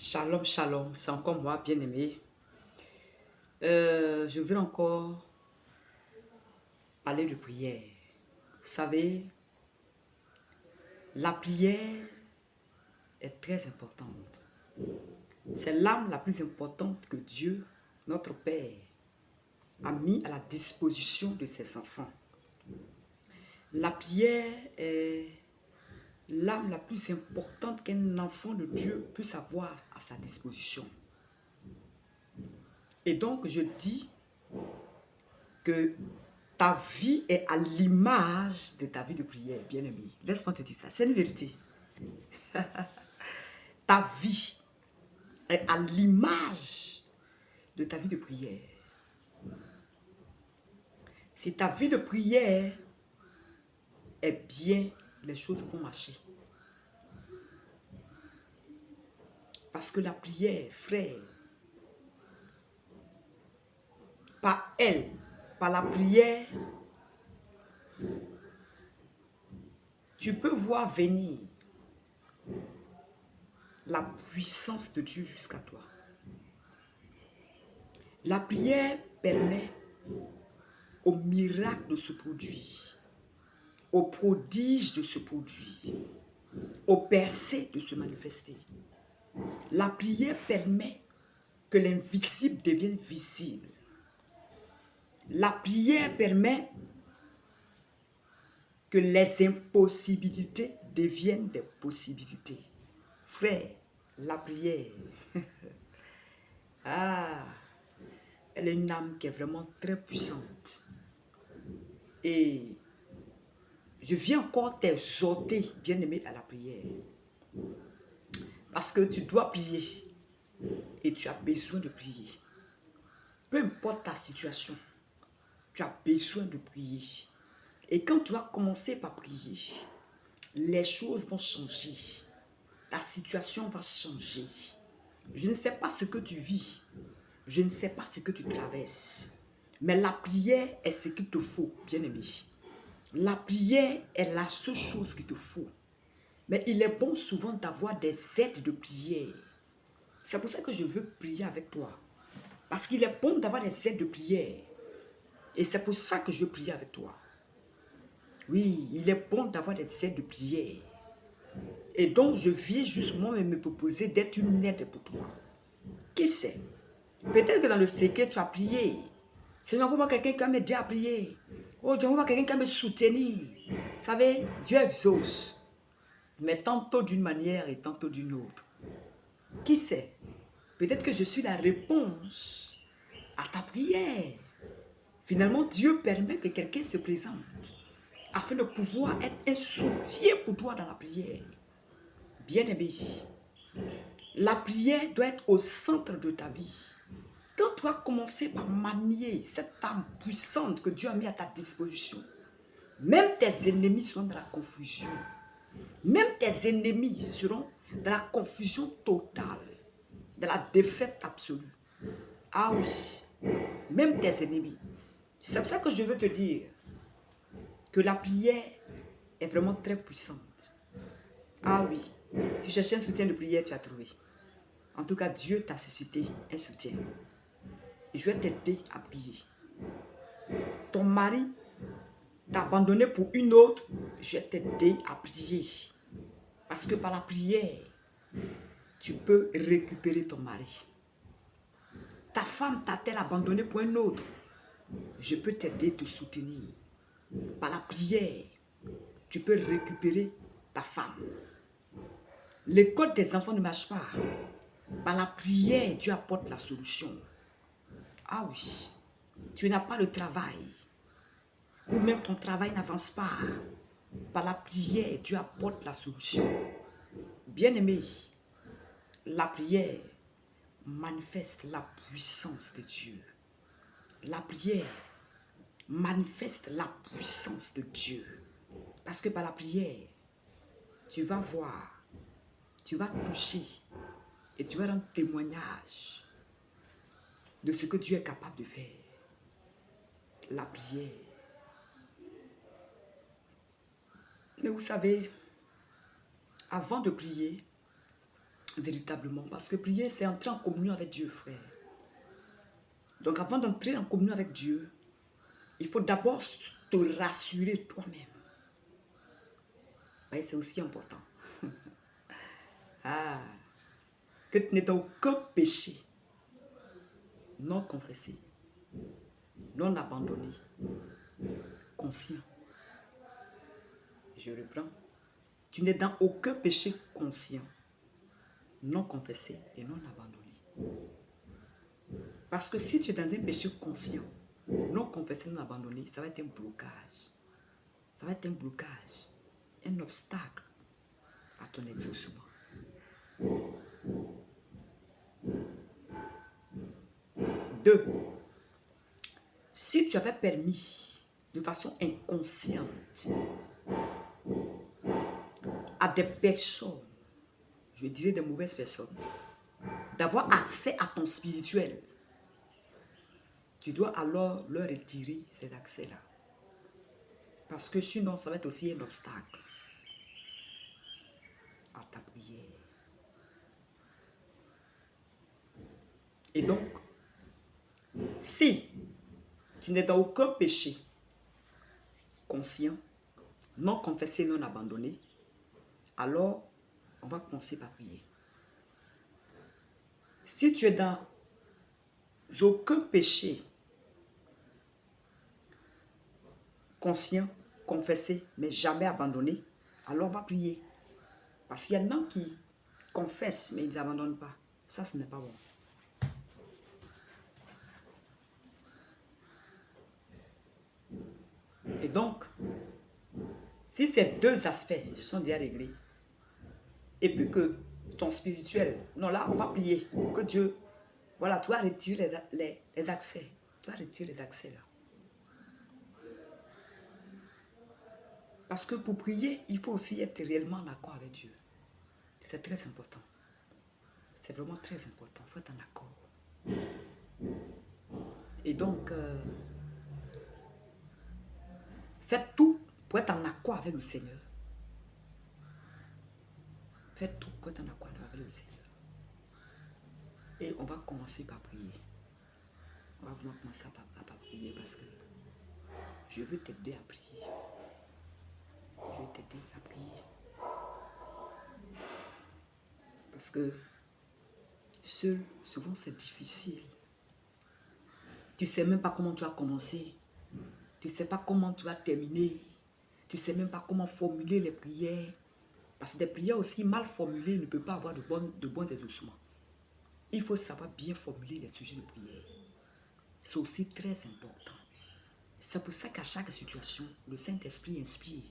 Shalom, shalom, c'est encore moi, bien-aimé. Je veux encore parler de prière. Vous savez, la prière est très importante. C'est l'arme la plus importante que Dieu, notre Père, a mis à la disposition de ses enfants. La prière est l'arme la plus importante qu'un enfant de Dieu puisse avoir à sa disposition. Et donc, je dis que ta vie est à l'image de ta vie de prière, bien-aimé. Laisse-moi te dire ça, c'est une vérité. Ta vie est à l'image de ta vie de prière. Si ta vie de prière est bien, les choses vont marcher. Parce que la prière, frère, par elle, par la prière, tu peux voir venir la puissance de Dieu jusqu'à toi. La prière permet au miracle de se produire, au prodige de se produire, au percée de se manifester. La prière permet que l'invisible devienne visible. La prière permet que les impossibilités deviennent des possibilités. Frère, la prière, elle est une âme qui est vraiment très puissante. Et je viens encore t'exhorter, bien-aimé, à la prière. Parce que tu dois prier et tu as besoin de prier. Peu importe ta situation, tu as besoin de prier. Et quand tu vas commencer par prier, les choses vont changer. Ta situation va changer. Je ne sais pas ce que tu vis. Je ne sais pas ce que tu traverses. Mais la prière est ce qu'il te faut, bien-aimé. La prière est la seule chose qu'il te faut. Mais il est bon souvent d'avoir des aides de prière. C'est pour ça que je veux prier avec toi. Parce qu'il est bon d'avoir des aides de prière. Et c'est pour ça que je veux prier avec toi. Oui, il est bon d'avoir des aides de prière. Et donc, je viens juste moi-même me proposer d'être une aide pour toi. Qui sait? Peut-être que dans le secret, tu as prié. Seigneur, envoie-moi quelqu'un qui va m'aider à prier. Oh Dieu, envoie-moi quelqu'un qui va me soutenir. Vous savez, Dieu exauce. Mais tantôt d'une manière et tantôt d'une autre. Qui sait? Peut-être que je suis la réponse à ta prière. Finalement, Dieu permet que quelqu'un se présente afin de pouvoir être un soutien pour toi dans la prière. Bien-aimé, la prière doit être au centre de ta vie. Quand tu as commencé par manier cette âme puissante que Dieu a mis à ta disposition, même tes ennemis seront dans la confusion. Même tes ennemis seront dans la confusion totale, dans la défaite absolue. Ah oui, même tes ennemis. C'est pour ça que je veux te dire que la prière est vraiment très puissante. Ah oui, tu cherchais un soutien de prière, tu as trouvé. En tout cas, Dieu t'a suscité un soutien. Et je vais t'aider à prier. Ton mari t'a abandonné pour une autre, je vais t'aider à prier. Parce que par la prière, tu peux récupérer ton mari. Ta femme t'a-t-elle abandonné pour un autre? Je peux t'aider, te soutenir. Par la prière, tu peux récupérer ta femme. L'école des enfants ne marche pas. Par la prière, Dieu apporte la solution. Ah oui, tu n'as pas le travail. Ou même ton travail n'avance pas. Par la prière, Dieu apporte la solution. Bien-aimé, la prière manifeste la puissance de Dieu. La prière manifeste la puissance de Dieu. Parce que par la prière, tu vas voir, tu vas toucher et tu vas rendre témoignage de ce que Dieu est capable de faire. La prière. Mais vous savez, avant de prier, Véritablement. Parce que prier, c'est entrer en communion avec Dieu, frère. Donc avant d'entrer en communion avec Dieu, il faut d'abord te rassurer toi-même. C'est aussi important. Ah, que tu n'es dans aucun péché non confessé, non abandonné, conscient. Je reprends. Tu n'es dans aucun péché conscient, non confessé et non abandonné. Parce que si tu es dans un péché conscient, non confessé, non abandonné, ça va être un blocage. Ça va être un blocage, un obstacle à ton exaucement. Deux, si tu avais permis de façon inconsciente à des personnes, je dirais des mauvaises personnes, d'avoir accès à ton spirituel, tu dois alors leur retirer ces accès-là. Parce que sinon, ça va être aussi un obstacle à ta prière. Et donc, si tu n'es dans aucun péché conscient, non confessé, non abandonné, alors on va commencer par prier. Si tu es dans aucun péché conscient, confessé, mais jamais abandonné, alors on va prier. Parce qu'il y en a qui confessent, mais ils n'abandonnent pas. Ça, ce n'est pas bon. Et donc, si ces deux aspects sont déjà réglés, et puis que ton spirituel, non là, on va prier pour que Dieu, voilà, tu vas retirer les accès. Tu vas retirer les accès là. Parce que pour prier, il faut aussi être réellement en accord avec Dieu. C'est très important. C'est vraiment très important. Il faut être en accord. Et donc, faites tout pour être en accord avec le Seigneur. Faites tout pour être en accord avec le Seigneur. Et on va commencer par prier. On va vraiment commencer par prier parce que je veux t'aider à prier. Je vais t'aider à prier. Parce que seul, souvent c'est difficile. Tu ne sais même pas comment tu vas commencer. Tu ne sais pas comment tu vas terminer. Tu ne sais même pas comment formuler les prières. Parce que des prières aussi mal formulées ne peuvent pas avoir de bons exaucements. Il faut savoir bien formuler les sujets de prière. C'est aussi très important. C'est pour ça qu'à chaque situation, le Saint-Esprit inspire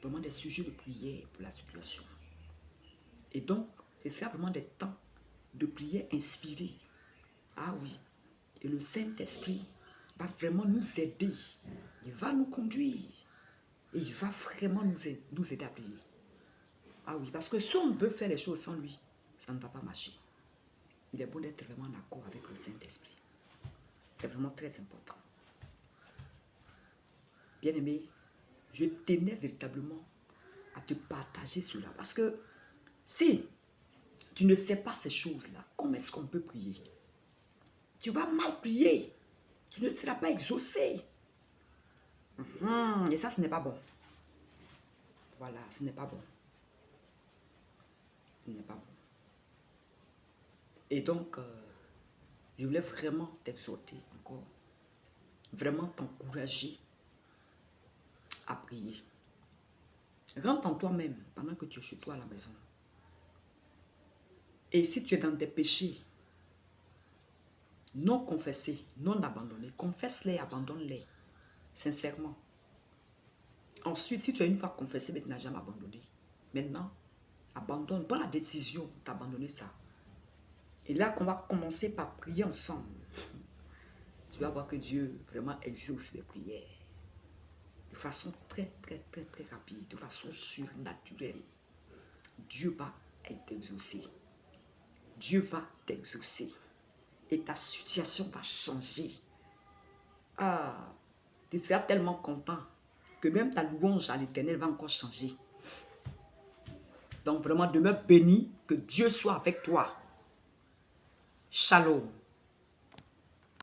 vraiment des sujets de prière pour la situation. Et donc, ce sera vraiment des temps de prière inspirés. Ah oui. Et le Saint-Esprit va vraiment nous aider. Il va nous conduire. Et il va vraiment nous aider à prier. Ah oui, parce que si on veut faire les choses sans lui, ça ne va pas marcher. Il est bon d'être vraiment en accord avec le Saint-Esprit. C'est vraiment très important. Bien-aimé, je tenais véritablement à te partager cela. Parce que si tu ne sais pas ces choses-là, comment est-ce qu'on peut prier? Tu vas mal prier. Tu ne seras pas exaucé. Et ça, ce n'est pas bon. Voilà, ce n'est pas bon. Ce n'est pas bon. Et donc, je voulais vraiment t'exhorter encore. Vraiment t'encourager à prier. Rentre en toi-même pendant que tu es chez toi à la maison. Et si tu es dans des péchés non confessés, non abandonnés, confesse-les, abandonne-les, sincèrement. Ensuite, si tu as une fois confessé, mais tu n'as jamais abandonné, maintenant, abandonne, prends la décision d'abandonner ça. Et là qu'on va commencer par prier ensemble, tu vas voir que Dieu vraiment exauce les prières. De façon très rapide, de façon surnaturelle. Dieu va t'exaucer. Dieu va t'exaucer. Et ta situation va changer. Ah, tu seras tellement content que même ta louange à l'Éternel va encore changer. Donc vraiment, demeure béni, que Dieu soit avec toi. Shalom.